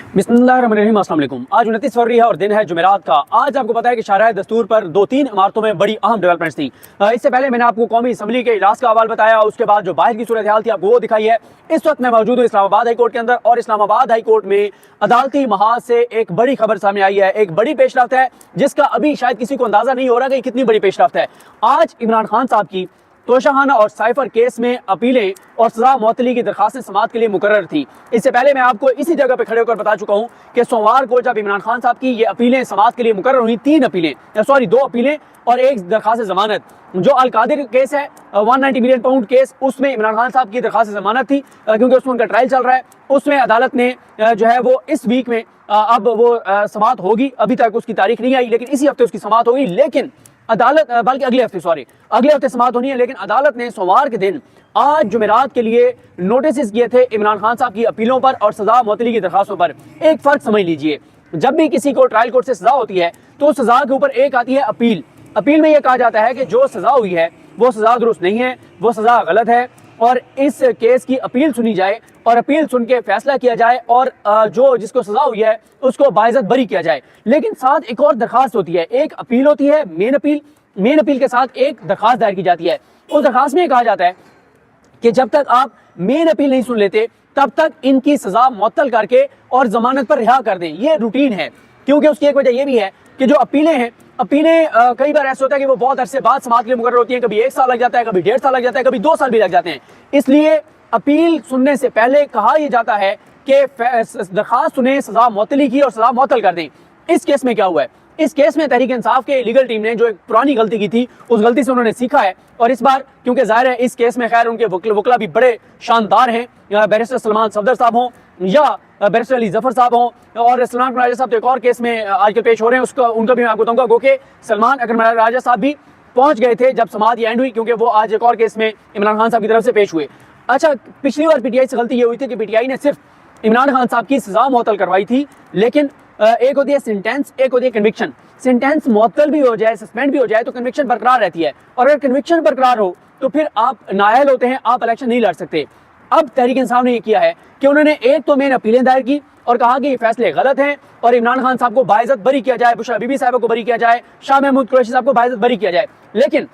बिस्मिल्लाहिर्रहमानिर्रहीम। अस्सलाम वालेकुम। आज 29 फरवरी है और दिन है जुमेरात का। आज आपको पता है कि शाहराह दस्तूर पर 2-3 इमारतों में बड़ी अहम डेवलपमेंट्स थी। इससे पहले मैंने आपको कौमी असम्बली के इजलास का अहवाल बताया, उसके बाद जो बाहर की सूरत हाल थी आपको वो दिखाई है। इस वक्त मैं मौजूद हूँ इस्लामाबाद हाई कोर्ट के अंदर, और इस्लामाबाद हाई कोर्ट में अदालती महाज से एक बड़ी खबर सामने आई है, एक बड़ी पेशरफ्त है जिसका अभी शायद किसी को अंदाजा नहीं हो रहा कि कितनी बड़ी पेशरफ्त है। आज इमरान खान साहब की तोशाखाना और साइफर केस में अपीलें और सजा मुअत्तली की दरखास्तें समाअत के लिए मुकर्रर थी। इससे पहले मैं आपको इसी जगह पे खड़े होकर बता चुका हूं कि सोमवार को जब इमरान खान साहब की ये अपीलें समाअत के लिए मुकर्रर हुई, 2 अपीलें और एक दरखास्त जमानत। जो अलकादिर केस है 190 मिलियन पाउंड केस, उसमें इमरान खान साहब की दरखास्त जमानत थी क्योंकि उसमें उनका ट्रायल चल रहा है। उसमें अदालत ने जो है वो इस वीक में अब वो समाअत होगी। अभी तक उसकी तारीख नहीं आई, लेकिन इसी हफ्ते उसकी समाअत होगी। लेकिन अदालत बल्कि अगले हफ्ते समाअत होनी है, लेकिन अदालत ने सोमवार के दिन आज जुमेरात के लिए नोटिस किए थे इमरान खान साहब की अपीलों पर और सजा मुअत्तली की दरखास्तों पर। एक फर्क समझ लीजिए, जब भी किसी को ट्रायल कोर्ट से सजा होती है तो सजा के ऊपर एक आती है अपील। अपील में यह कहा जाता है कि जो सजा हुई है वो सजा दुरुस्त नहीं है, वो सजा गलत है, और इस केस की अपील सुनी जाए और अपील सुन के फैसला किया जाए और जो जिसको सजा हुई है उसको बाइज्जत बरी किया जाए। लेकिन साथ एक और दरखास्त होती है, एक अपील होती है मेन अपील के साथ एक दरखास्त दायर की जाती है। उस दरखास्त में कहा जाता है कि जब तक आप मेन अपील नहीं सुन लेते तब तक इनकी सजा मुअत्तल करके और जमानत पर रिहा कर दें। ये रूटीन है, क्योंकि उसकी एक वजह यह भी है कि जो अपीलें हैं, कई बार ऐसा होता है कि वो बहुत अरसे बाद समाअत के लिए मुकर्रर होती हैं। कभी 1 साल लग जाता है, कभी 1.5 साल लग जाता है, कभी 2 साल भी लग जाते हैं। इसलिए अपील सुनने से पहले कहा यह जाता है कि दरखास्त सुने, सजा मुअत्तली की और सजा मुअत्तल कर दें। इस केस में क्या हुआ है? इस केस में तहरीक इंसाफ के लीगल टीम ने जो एक पुरानी गलती की थी उस गलती से उन्होंने सीखा है, और इस बार क्योंकि जाहिर है इस केस में खैर उनके वकला भी बड़े शानदार हैं, बैरिस्टर सलमान सफदर साहब हों या बैरिस्टर अली जफर साहब हों, और सलमान राजा साहब तो एक और केस में आजकल पेश हो रहे हैं, उनका भी मैं आपको बताऊंगा। गो के सलमान अकरम राजा साहब भी पहुंच गए थे जब समाअत एंड हुई, क्योंकि वो आज एक और केस में इमरान खान साहब की तरफ से पेश हुए। अच्छा, पिछली बार पीटीआई से गलती ये हुई थी कि पीटीआई ने सिर्फ इमरान खान साहब की सजा मुअत्तल करवाई थी, लेकिन एक होती है सेंटेंस, एक होती है कन्विक्शन। सेंटेंस मुअत्तल भी हो जाए, सस्पेंड भी हो जाए तो कन्विक्शन बरकरार रहती है, और अगर कन्विक्शन बरकरार हो तो फिर आप नाअहल होते हैं, आप इलेक्शन नहीं लड़ सकते। अब तहरीक इंसाफ ने ये किया है कि उन्होंने एक तो मेन अपीलें दायर की और कहा कि ये फैसले गलत हैं और इमरान खान साहब को बाइज्जत बरी किया जाए, बुशरा बीबी साहब को बरी किया जाए, शाह महमूद कुरैशी साहब को बाइज्जत बरी किया जाए। लेकिन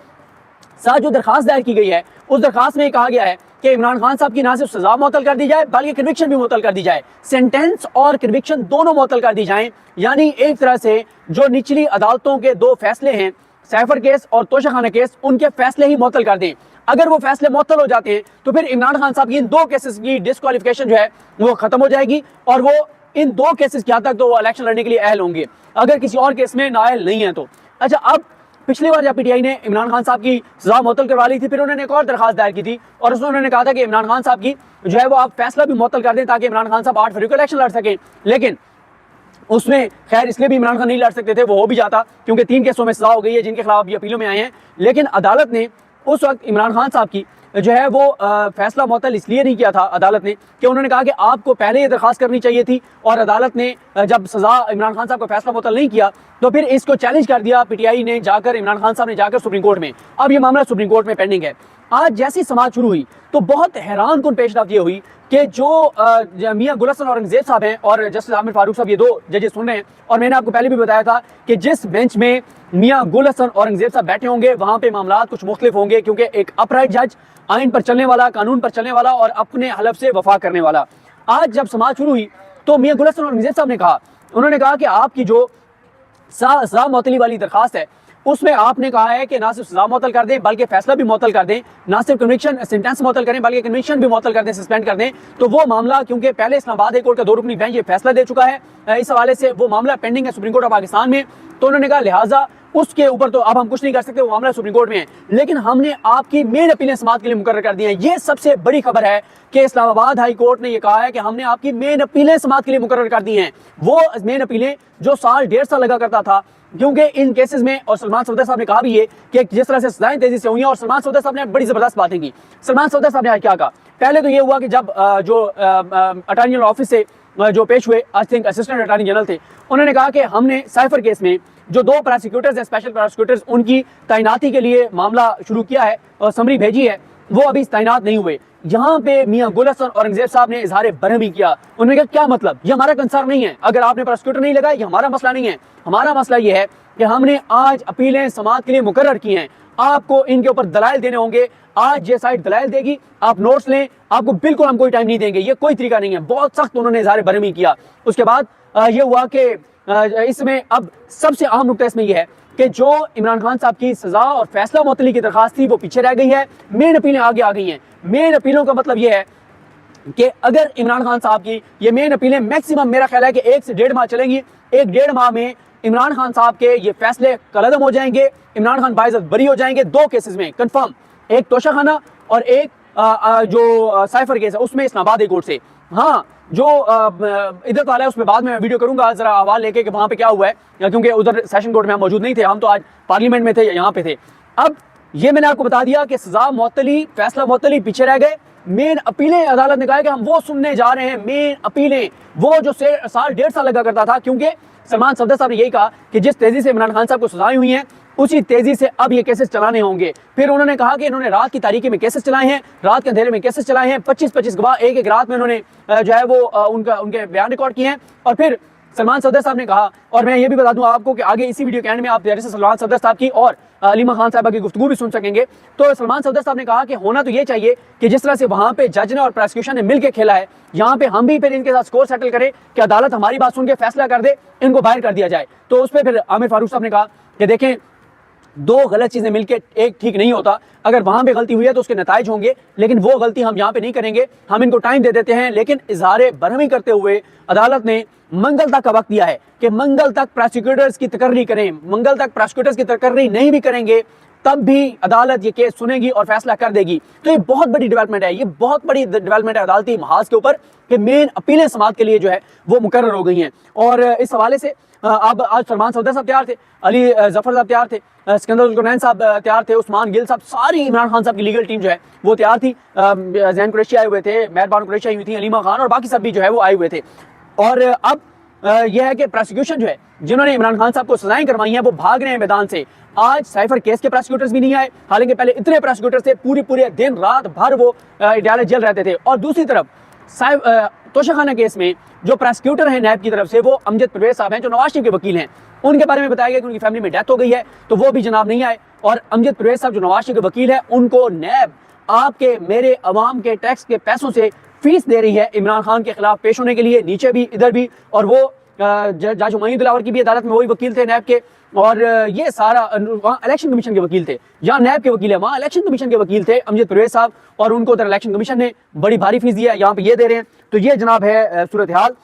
साथ जो दरखास्त दायर की गई है उस दरखास्त में कहा गया है कि इमरान खान साहब की ना सिर्फ सजा मुअत्तल कर दी जाए बल्कि कन्विक्शन भी मुअत्तल कर दी जाए, सेंटेंस और कन्विक्शन दोनों मुअत्तल कर दी जाएं। यानी एक तरह से जो निचली अदालतों के 2 फैसले हैं, साइफर केस और तोशाखाना केस, उनके फैसले ही मुअत्तल कर दें। अगर वो फैसले मुअत्तल हो जाते हैं तो फिर इमरान खान साहब की इन 2 केसेस की डिस्क्वालिफिकेशन जो है वो खत्म हो जाएगी, और वो इन 2 केसेस के हद तक तो वो इलेक्शन लड़ने के लिए अहल होंगे, अगर किसी और केस में नाअहल नहीं है तो। अच्छा, अब पिछली बार जब पीटीआई ने इमरान खान साहब की सजा मुअत्तल करवा ली थी, फिर उन्होंने एक और दरखास्त दायर की थी और उसमें उन्होंने कहा था कि इमरान खान साहब की जो है वो आप फैसला भी मुअत्तल कर दें ताकि इमरान खान साहब 8 फरवरी को इलेक्शन लड़ सकें। लेकिन उसमें खैर इसलिए भी इमरान खान नहीं लड़ सकते थे, वो हो भी जाता क्योंकि 3 केसों में सजा हो गई है जिनके खिलाफ ये अपीलों में आए हैं। लेकिन अदालत ने उस वक्त इमरान खान साहब की जो है वो फैसला मुअत्तल इसलिए नहीं किया था अदालत ने कि उन्होंने कहा कि आपको पहले ये दरखास्त करनी चाहिए थी, और अदालत ने जब सजा इमरान खान साहब को फैसला मुअत्तल नहीं किया तो फिर इसको चैलेंज कर दिया पीटीआई ने जाकर, इमरान खान साहब ने जाकर सुप्रीम कोर्ट में। अब ये मामला सुप्रीम कोर्ट में पेंडिंग है। आज जैसी समाअत शुरू हुई तो बहुत हैरान कुन पेशरफ्त ये हुई कि जो मियां गुल हसन औरंगजेब साहब हैं और जस्टिस आमिर फारूक साहब, ये 2 जजेस सुन रहे हैं, और मैंने आपको पहले भी बताया था कि जिस बेंच में मियां गुल हसन औरंगजेब साहब बैठे होंगे वहां पे मामलात कुछ मुख्तलिफ होंगे, क्योंकि एक अपराइट जज, आइन पर चलने वाला, कानून पर चलने वाला और अपने हलफ से वफा करने वाला। आज जब समाअत शुरू हुई तो मियां गुल हसन औरंगजेब साहब ने कहा कि आपकी जो सजा मुअत्तली वाली दरखास्त है उसमें आपने कहा है कि ना सिर्फ सजा मुअत्तल कर दें बल्कि फैसला भी मुअत्तल कर दें, ना सिर्फ कन्विक्शन सेंटेंस मुअत्तल करें बल्कि कन्विक्शन भी मुअत्तल कर दें, सस्पेंड कर दें। तो वो मामला, क्योंकि पहले इस्लामाबाद हाई कोर्ट का 2 रुकनी बेंच ये फैसला दे चुका है, इस हवाले से वो मामला पेंडिंग है सुप्रीम कोर्ट ऑफ पाकिस्तान में, तो उन्होंने कहा लिहाजा उसके ऊपर तो अब हम कुछ नहीं कर सकते, वो मामला सुप्रीम कोर्ट में है। लेकिन हमने आपकी मेन अपीलें समाअत के लिए मुकर्रर कर दी हैं। ये सबसे बड़ी खबर है कि इस्लामाबाद हाई कोर्ट ने ये कहा है कि हमने आपकी मेन अपीलें समाअत के लिए मुकर्रर कर दी हैं। वो मेन अपीलें जो साल 1.5 साल लगा करता था, क्योंकि इन केसेस में, और सलमान सफदर साहब ने कहा भी है कि जिस तरह से सजाएं तेजी से हुई हैं, और सलमान सफदर साहब ने बड़ी जबरदस्त बातें की। सलमान सफदर साहब ने आज क्या कहा? पहले तो ये हुआ कि जब जो अटॉर्नी जनरल ऑफिस से जो पेश हुए, I think assistant attorney general थे, उन्होंने कहा कि हमने साइफर केस में जो 2 प्रोसिक्यूटर्स हैं, स्पेशल प्रोसिक्यूटर्स, उनकी तैनाती के लिए मामला शुरू किया है और समरी भेजी है, वो अभी तैनात नहीं हुए। यहाँ पे मियां गुल हसन औरंगजेब साहब ने इजहार बरहमी किया। उन्होंने कहा क्या मतलब, ये हमारा कंसर्न नहीं है, अगर आपने प्रोसिक्यूटर नहीं लगाया ये हमारा मसला नहीं है, हमारा मसला ये है कि हमने आज अपीलें समाअत के लिए मुकर्रर की हैं, आपको इनके ऊपर दलाइल देने होंगे, आज ये साइड दलाइल देगी, आप नोट्स लें, आपको बिल्कुल हम कोई टाइम नहीं देंगे, ये कोई तरीका नहीं है। बहुत सख्त उन्होंने इजहार बरहमी किया। उसके बाद ये हुआ कि इसमें अब सबसे अहम नुकता इसमें यह है कि जो इमरान खान साहब की सजा और फैसला मुअत्तली की दरखास्त थी वो पीछे रह गई है, मेन अपीलें आगे आ गई हैं। मेन अपीलों का मतलब यह है कि अगर इमरान खान साहब की ये मेन अपीलें मैक्सिमम मेरा ख्याल है कि 1 से 1.5 माह चलेंगी, 1-1.5 माह में इमरान खान साहब के ये फैसले कलअदम हो जाएंगे, इमरान खान बाइज्जत बरी हो जाएंगे। 2 केसेस में कंफर्म, एक तोशाखाना और एक जो साइफर केस है उसमें इस्लामाबाद हाई कोर्ट से। हाँ, जो इधर वाला है उसमें बाद में मैं वीडियो करूंगा जरा हवाल लेके कि वहां पे क्या हुआ है, क्योंकि उधर सेशन कोर्ट में हम मौजूद नहीं थे, हम तो आज पार्लियामेंट में थे, यहाँ पे थे। अब ये मैंने आपको बता दिया कि सजा मुअत्तली, फैसला मुअत्तली पीछे रह गए। मेन अपीलें अदालत ने कहा कि हम वो सुनने जा रहे हैं, मेन अपीलें, वो जो साल 1.5 साल लगा करता था, क्योंकि सलमान सफदर साहब ने यही कहा कि जिस तेजी से इमरान खान साहब को सजाएं हुई हैं उसी तेजी से अब ये केसेस चलाने होंगे। फिर उन्होंने कहा कि इन्होंने रात की तारीकी में केसेस चलाए हैं, रात के अंधेरे में केसेस चलाए हैं, 25-25 गवाह एक रात में उन्होंने जो है वो उनके बयान रिकॉर्ड किए हैं। और फिर सलमान सफदर साहब ने कहा, और मैं ये भी बता दूं आपको कि आगे इसी वीडियो के एंड में आप जैसे सलमान सफदर साहब की और अलीमा खान साहबा की गुफ्तगू भी सुन सकेंगे। तो सलमान सफदर साहब ने कहा कि होना तो ये चाहिए कि जिस तरह से वहां पे जज ने और प्रोसिक्यूशन ने मिलकर खेला है, यहाँ पे हम भी फिर इनके साथ स्कोर सेटल करें कि अदालत हमारी बात सुन के फैसला कर दे, इनको बाहर कर दिया जाए। तो उस पर फिर आमिर फारूक साहब ने कहा कि देखें, 2 गलत चीजें मिलकर एक ठीक नहीं होता, अगर वहां पे गलती हुई है तो उसके नताइज होंगे, लेकिन वो गलती हम यहाँ पे नहीं करेंगे, हम इनको टाइम दे देते हैं। लेकिन इजहार बरहमी करते हुए अदालत ने मंगल तक का वक्त दिया है कि मंगल तक प्रोसिक्यूटर्स की तकर्री करें। मंगल तक प्रोसिक्यूटर्स की तकर्री नहीं भी करेंगे तब भी अदालत ये केस सुनेगी और फैसला कर देगी। तो ये बहुत बड़ी डेवलपमेंट है, ये बहुत बड़ी डेवलपमेंट है अदालती महाज के ऊपर कि मेन अपीलें समाअत के लिए जो है वो मुकर्रर हो गई हैं। और इस हवाले से अब आज सलमान सफदर साहब तैयार थे, अली जफर साहब तैयार थे, सिकंदर जुल्करनैन साहब तैयार थे, उस्मान गिल साहब, सारी इमरान खान साहब की लीगल टीम जो है वो तैयार थी। जैन कुरैशी आए हुए थे, मेहरबान कुरैशी आई हुई थी, अलीमा खान और बाकी सब भी जो है वो आए हुए थे। और अब यह है कि प्रोसिक्यूशन जो है जिन्होंने इमरान खान साहब को सजाएं करवाई हैं वो भाग रहे हैं मैदान से। आज साइफर केस के प्रोसिक्यूटर्स भी नहीं आए, हालांकि पहले इतने प्रोसिक्यूटर्स थे, पूरे दिन रात भर वो अदालत जेल रहते थे। और दूसरी तरफ तोशाखाना केस में जो प्रोसिक्यूटर हैं नैब की तरफ से, वो अमजद परवेज साहब हैं जो नवाज शरीफ के वकील हैं, उनके बारे में बताया गया कि उनकी फैमिली में डेथ हो गई है, तो वो भी जनाब नहीं आए। और अमजद परवेज साहब जो नवाज शरीफ के वकील हैं, उनको नैब आपके मेरे अवाम के टैक्स के पैसों से फीस दे रही है इमरान खान के खिलाफ पेश होने के लिए, नीचे भी इधर भी। और वो जज हुमायूं दिलावर की भी अदालत में वही वकील थे नैब के, और ये सारा वहाँ इलेक्शन कमीशन के वकील थे, यहाँ नैब के वकील है, वहाँ इलेक्शन कमीशन के वकील थे अमजद परवेज साहब, और उनको उधर इलेक्शन कमीशन ने बड़ी भारी फीस दी है, यहाँ पे ये दे रहे हैं। तो ये जनाब है सूरत हाल,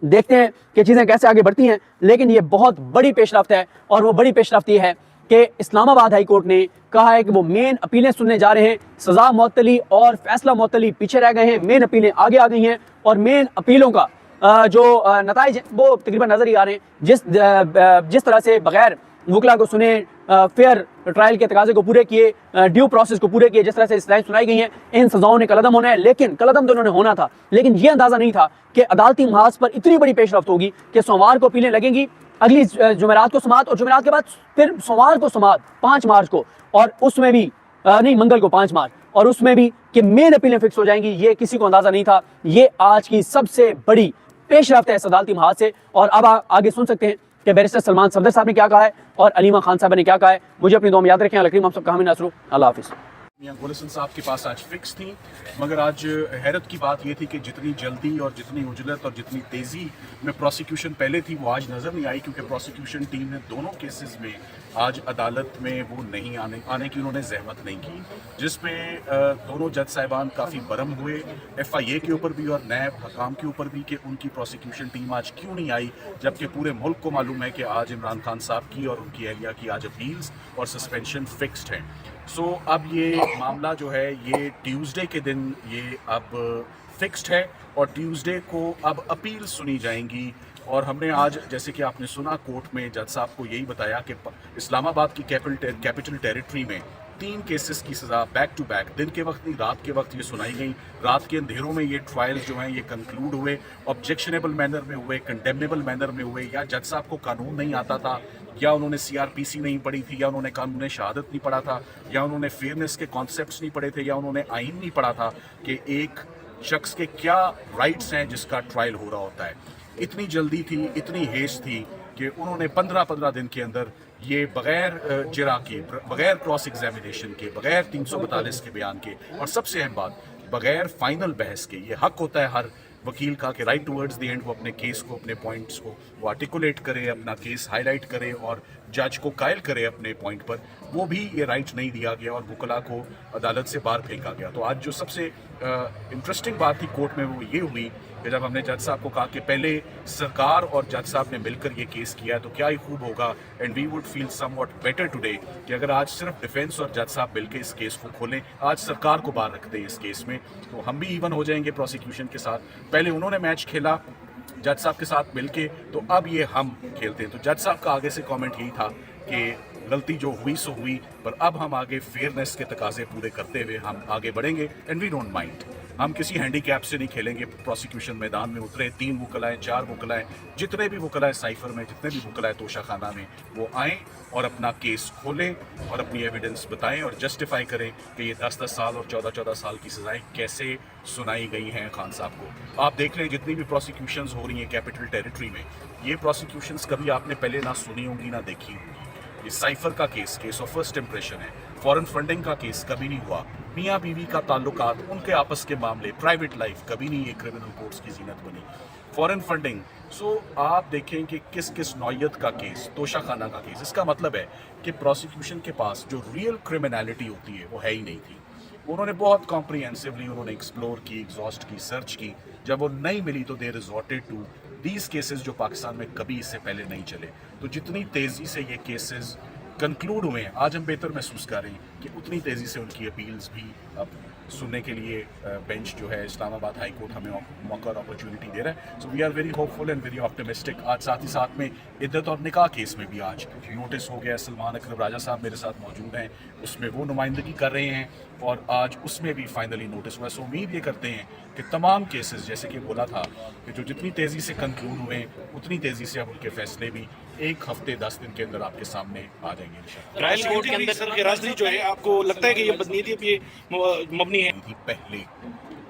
देखते हैं कि चीज़ें कैसे आगे बढ़ती हैं। लेकिन ये बहुत बड़ी पेशरफ्त है, और वो बड़ी पेशरफ्त ये है कि इस्लामाबाद हाई कोर्ट ने कहा है कि वो मेन अपीलें सुनने जा रहे हैं, सजा मुअत्तली और फैसला मुअत्तली पीछे रह गए हैं, मेन अपीलें आगे आ गई हैं, और मेन अपीलों का जो नताइज वो तकरीबन नजर ही आ रहे हैं। जिस तरह से बगैर वकला को सुने, फेयर ट्रायल के तकाजे को पूरे किए, ड्यू प्रोसेस को पूरे किए, जिस तरह से सजाएं सुनाई गई हैं, इन सजाओं ने कलअदम होना है। लेकिन कलअदम तो उन्होंने होना था, लेकिन ये अंदाजा नहीं था कि अदालती महाज पर इतनी बड़ी पेशरफ्त होगी कि सोमवार को अपीलें लगेंगी, अगली जुमेरात को समाअत, और जुमेरात के बाद फिर सोमवार को समाअत 5 मार्च को, और उसमें भी नहीं मंगल को 5 मार्च, और उसमें भी कि मेन अपीलें फिक्स हो जाएंगी। ये किसी को अंदाजा नहीं था। ये आज की सबसे बड़ी पेशरफ्त है इस अदालती महाज से। और अब आगे सुन सकते हैं कि बैरिस्टर सलमान सफदर साहब ने क्या कहा है और अलीमा खान साहब ने क्या कहा है। मुझे अपनी दुआ में याद रखें। अलकरीम हम सब कहा नसरू, अल्लाह हाफिज़। मियां गुल हसन साहब के पास आज फिक्स थी, मगर आज हैरत की बात यह थी कि जितनी जल्दी और जितनी उजलत और जितनी तेज़ी में प्रोसिक्यूशन पहले थी वो आज नज़र नहीं आई, क्योंकि प्रोसिक्यूशन टीम ने दोनों केसेस में आज अदालत में वो नहीं आने की उन्होंने जहमत नहीं की, जिसपे दोनों जज साहिबान काफ़ी बरम हुए FIA के ऊपर भी और नैब हकाम के ऊपर भी कि उनकी प्रोसिक्यूशन टीम आज क्यों नहीं आई, जबकि पूरे मुल्क को मालूम है कि आज इमरान खान साहब की और उनकी एहलिया की आज अपील्स और सस्पेंशन फिक्स्ड हैं। सो अब ये मामला जो है ये ट्यूसडे के दिन ये अब फिक्स्ड है, और ट्यूसडे को अब अपील सुनी जाएंगी। और हमने आज, जैसे कि आपने सुना, कोर्ट में जज साहब को यही बताया कि इस्लामाबाद की कैपिटल टेरिटरी में 3 केसेस की सज़ा बैक टू बैक, दिन के वक्त नहीं रात के वक्त ये सुनाई गई। रात के अंधेरों में ये ट्रायल्स जो हैं ये कंक्लूड हुए, ऑब्जेक्शनेबल मैनर में हुए, कंडेमनेबल मैनर में हुए, या जज साहब को कानून नहीं आता था या उन्होंने CRPC नहीं पढ़ी थी, या उन्होंने कानून शहादत नहीं पढ़ा था, या उन्होंने फेयरनेस के कॉन्सेप्ट्स नहीं पढ़े थे, या उन्होंने आइन नहीं पढ़ा था कि एक शख्स के क्या राइट्स हैं जिसका ट्रायल हो रहा होता है। इतनी जल्दी थी, इतनी हेस्ट थी कि उन्होंने 15 दिन के अंदर ये बगैर जिरा के, बगैर क्रॉस एग्जामिनेशन के, बगैर 342 के बयान के, और सबसे अहम बात बगैर फाइनल बहस के, ये हक होता है हर वकील का कि राइट टुवर्ड्स द एंड वो अपने केस को, अपने पॉइंट्स को वो आर्टिकुलेट करे, अपना केस हाईलाइट करे और जज को कायल करे अपने पॉइंट पर, वो भी ये राइट नहीं दिया गया और वकला को अदालत से बाहर फेंका गया। तो आज जो सबसे इंटरेस्टिंग बात थी कोर्ट में वो ये हुई कि जब हमने जज साहब को कहा कि पहले सरकार और जज साहब ने मिलकर ये केस किया है तो क्या ही खूब होगा, and we would feel somewhat better today कि अगर आज सिर्फ डिफेंस और जज साहब मिलकर इस केस को खोलें, आज सरकार को बाहर रखते हैं इस केस में, तो हम भी इवन हो जाएंगे प्रोसिक्यूशन के साथ। पहले उन्होंने मैच खेला जज साहब के साथ मिलके, तो अब ये हम खेलते हैं। तो जज साहब का आगे से कमेंट यही था कि गलती जो हुई सो हुई, पर अब हम आगे फेयरनेस के तकाजे पूरे करते हुए हम आगे बढ़ेंगे, एंड वी डोंट माइंड। हम किसी हैंडीकैप से नहीं खेलेंगे। प्रोसिक्यूशन मैदान में उतरे, 3 वकलाएँ 4 वकलाएँ, जितने भी वकलाएँ साइफर में, जितने भी वकलाएँ तोशा खाना में, वो आएँ और अपना केस खोलें और अपनी एविडेंस बताएं और जस्टिफाई करें कि ये 10-10 साल और 14-14 साल की सज़ाएं कैसे सुनाई गई हैं खान साहब को। आप देख रहे हैं जितनी भी प्रोसिक्यूशंस हो रही हैं कैपिटल टेरिटरी में, ये प्रोसिक्यूशंस कभी आपने पहले ना सुनी होंगी ना देखी होंगी। ये साइफर का केस ऑफ फर्स्ट इंप्रेशन है। फॉरेन फंडिंग का केस कभी नहीं हुआ। मियाँ बीवी का ताल्लुकात, उनके आपस के मामले, प्राइवेट लाइफ, कभी नहीं ये क्रिमिनल कोर्ट्स की जीनत बनी। फॉरेन फंडिंग, सो आप देखें कि किस किस नौयत का केस, तोशा खाना का केस। इसका मतलब है कि प्रोसिक्यूशन के पास जो रियल क्रिमिनलिटी होती है वो है ही नहीं थी। उन्होंने बहुत कॉम्प्रिहेंसिवली उन्होंने एक्सप्लोर की, एग्जॉस्ट की, सर्च की। जब वो नहीं मिली तो दे रिजॉर्टेड टू दीज केसेस जो पाकिस्तान में कभी इससे पहले नहीं चले। तो जितनी तेज़ी से ये केसेस कंक्लूड हुए हैं, आज हम बेहतर महसूस कर रहे हैं कि उतनी तेज़ी से उनकी अपील्स भी अब सुनने के लिए बेंच जो है इस्लामाबाद हाई कोर्ट हमें मौका और अपॉर्चुनिटी दे रहा है। So we are very hopeful and very optimistic. आज साथ ही साथ में इद्दत और निकाह केस में भी आज नोटिस हो गया। सलमान अकरम राजा साहब मेरे साथ मौजूद हैं, उसमें वो नुमाइंदगी कर रहे हैं और आज उसमें भी फाइनली नोटिस हुआ। सो उम्मीद ये करते हैं कि तमाम केसेस, जैसे कि बोला था कि जो जितनी तेज़ी से कंक्लूड हुए हैं उतनी तेज़ी से अब उनके फैसले भी 1 हफ्ते 10 दिन के अंदर आपके सामने आ जाएंगे इंशाअल्लाह। ट्रायल कोर्ट के अंदर सर की राजनीति जो है, आपको लगता है कि ये बदनीति पे मबनी है? थी पहले,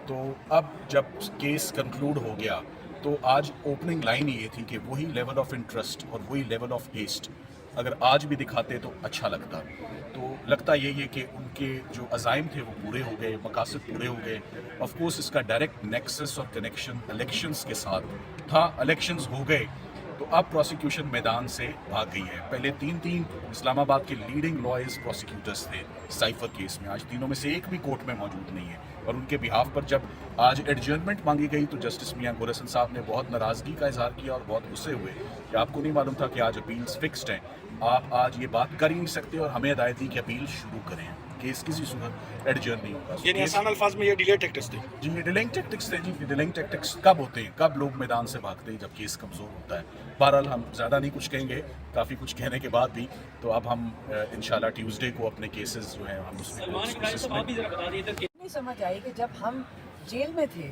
तो अब जब केस कंक्लूड हो गया तो आज ओपनिंग लाइन ये थी कि वही लेवल ऑफ इंटरेस्ट और वही लेवल ऑफ हेस्ट अगर आज भी दिखाते तो अच्छा लगता। तो लगता यही है कि उनके जो अज़ाइम थे वो पूरे हो गए, मकासद पूरे हो गए। ऑफ कोर्स इसका डायरेक्ट नेक्सस और कनेक्शन इलेक्शंस के साथ था। इलेक्शंस हो गए तो अब प्रोसिक्यूशन मैदान से भाग गई है। पहले 3 इस्लामाबाद के लीडिंग लॉयर्स प्रोसिक्यूटर्स थे साइफर केस में, आज तीनों में से एक भी कोर्ट में मौजूद नहीं है। और उनके बिहाफ पर जब आज एडजर्नमेंट मांगी गई तो जस्टिस मियां गोर हसन साहब ने बहुत नाराज़गी का इजहार किया और बहुत गुस्से हुए कि आपको नहीं मालूम था कि आज अपील्स फिक्स्ड हैं, आप आज ये बात कर ही नहीं सकते, और हमें हिदायत दी कि अपील शुरू करें। केस किसी सूरत एडजर्न नहीं होगा। यानी आसान अल्फाज में ये डिले टैक्टिक्स थे। जी, ये डिलेइंग टैक्टिक्स थे। जी, डिलेइंग टैक्टिक्स कब होते हैं, कब लोग मैदान से भागते हैं? जब केस कमज़ोर होता है। बहरहाल हम ज़्यादा नहीं कुछ कहेंगे, काफ़ी कुछ कहने के बाद भी। तो अब हम इंशाल्लाह ट्यूसडे को अपने केसेस जो हैं हम उसमें नहीं समझ आई कि जब हम जेल में थे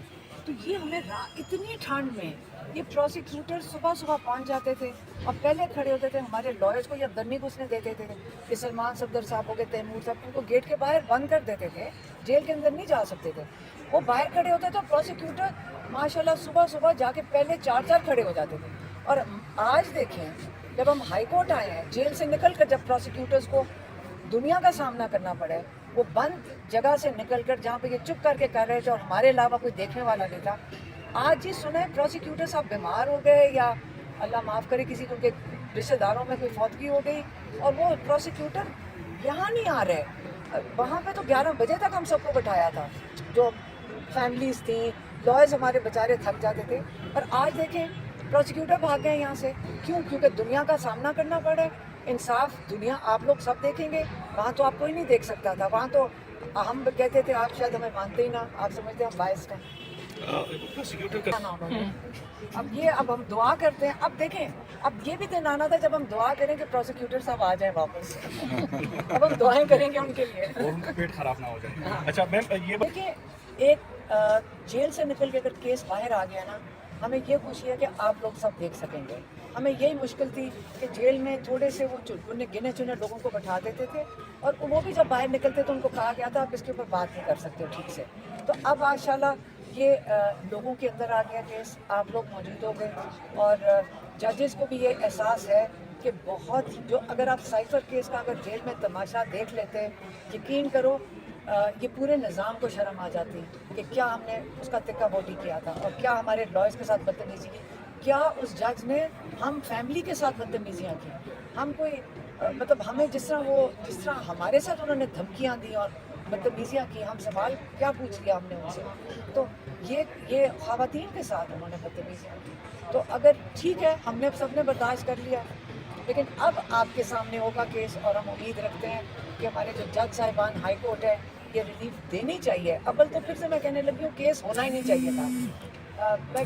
तो ये हमें इतनी ठंड में ये प्रोसिक्यूटर सुबह सुबह पहुंच जाते थे और पहले खड़े होते थे, हमारे लॉयर्स को या दरनी घुसने देते थे कि सलमान सफदर साहब हो गए, तैमूर साहब, उनको गेट के बाहर बंद कर देते थे, जेल के अंदर नहीं जा सकते थे। वो बाहर खड़े होते थे, प्रोसिक्यूटर माशाल्लाह सुबह सुबह जाके पहले 4 खड़े हो जाते थे। और आज देखें जब हम हाई कोर्ट आए हैं, जेल से निकल कर जब प्रोसिक्यूटर्स को दुनिया का सामना करना पड़ा है, वो बंद जगह से निकल कर जहाँ पे ये चुप करके कर रहे थे और हमारे अलावा कोई देखने वाला नहीं था, आज ही सुने प्रोसिक्यूटर साहब बीमार हो गए या अल्लाह माफ़ करे किसी को के रिश्तेदारों में कोई फौतगी हो गई और वो प्रोसिक्यूटर यहाँ नहीं आ रहे। वहाँ पे तो 11 बजे तक हम सबको बैठाया था, जो फैमिलीज थी, लॉयर्स हमारे बेचारे थक जाते थे। और आज देखें प्रोसिक्यूटर भाग गए यहाँ से, क्यों? क्योंकि दुनिया का सामना करना पड़ा है। इंसाफ दुनिया आप लोग सब देखेंगे, वहाँ तो आप कोई नहीं देख सकता था। वहाँ तो हम कहते थे आप शायद हमें मानते ही ना, आप समझते हैं हम बायस्ड हैं। अब हम दुआ करते हैं। अब देखें, अब ये भी दिन आना था जब हम दुआ करें कि प्रोसिक्यूटर साहब आ जाए वापस। अब हम दुआएं करेंगे उनके लिए और उनका पेट खराब ना हो जाए। अच्छा मैम, ये देखिए, एक जेल से निकल के अगर केस बाहर आ गया ना, हमें ये खुशी है कि आप लोग सब देख सकेंगे। हमें यही मुश्किल थी कि जेल में थोड़े से वो चुने गिने चुने लोगों को बैठा देते थे, और वो भी जब बाहर निकलते तो उनको कहा गया था आप इसके ऊपर बात नहीं कर सकते हो ठीक से। तो अब माशाल्लाह ये लोगों के अंदर आ गया केस, आप लोग मौजूद हो गए, और जजेस को भी ये एहसास है कि बहुत जो अगर आप साइफर केस का अगर जेल में तमाशा देख लेते, यकीन करो ये पूरे निज़ाम को शर्म आ जाती कि क्या हमने उसका तिक्का बोटी किया था, और क्या हमारे लॉयर्स के साथ बदतमीजी की, क्या उस जज ने हम फैमिली के साथ बदतमीजियाँ की, हम कोई मतलब हमें जिस तरह हमारे साथ उन्होंने धमकियाँ दी और बदतमीजियाँ की, हम सवाल क्या पूछ लिया हमने उनसे, तो ये ख़वातीन के साथ उन्होंने बदतमीजियाँ की। तो अगर ठीक है हमने सबने बर्दाश्त कर लिया, लेकिन अब आपके सामने होगा केस, और हम उम्मीद रखते हैं कि हमारे जो जज साहिबान हाई कोर्ट है ये रिलीफ देनी चाहिए। अव्वल तो फिर से मैं कहने लगी हूँ केस होना ही नहीं चाहिए था।